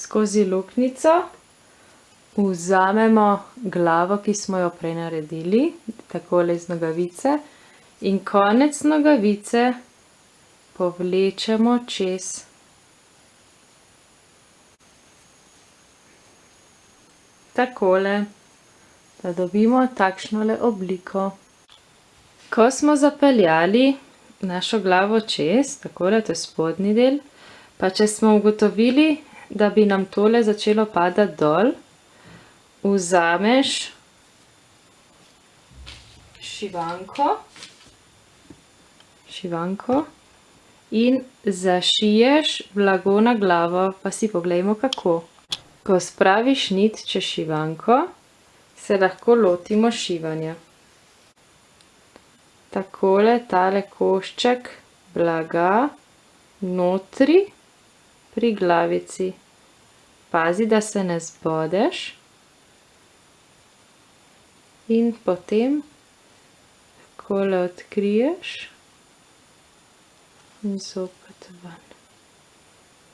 skozi luknjico vzamemo glavo, ki smo jo prej naredili, takole iz nogavice, in konec nogavice povlečemo čez takole, da dobimo takšnole obliko. Ko smo zapeljali našo glavo čez, takole, to je spodnji del, pa če smo ugotovili, da bi nam tole začelo padati dol, vzameš šivanko in zašiješ blago na glavo, pa si poglejmo kako. Ko spraviš nit čez šivanko, se lahko lotimo šivanja. Takole tale košček blaga notri pri glavici. Pazi, da se ne zbodeš. In potem takole odkriješ in zopet ven.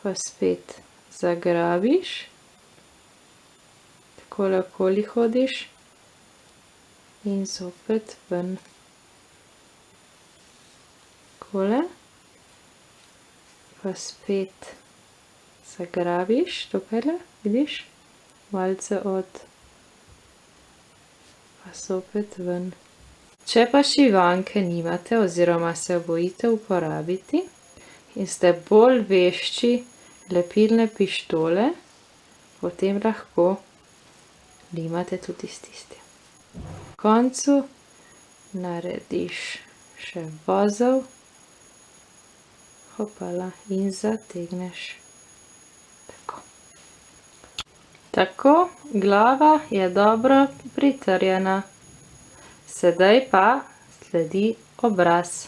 Pa spet zagrabiš. Takole okoli hodiš in zopet ven. Takole. Pa spet zagrabiš, tukajle, vidiš? Malce od. Pa zopet ven. Če pa šivanke nimate oziroma se bojite uporabiti in ste bolj vešči lepilne pištole, potem lahko limate tudi s tistim. V koncu narediš še vozel, hopala, in zategneš. Tako. Tako, glava je dobro pritrjena. Sedaj pa sledi obraz.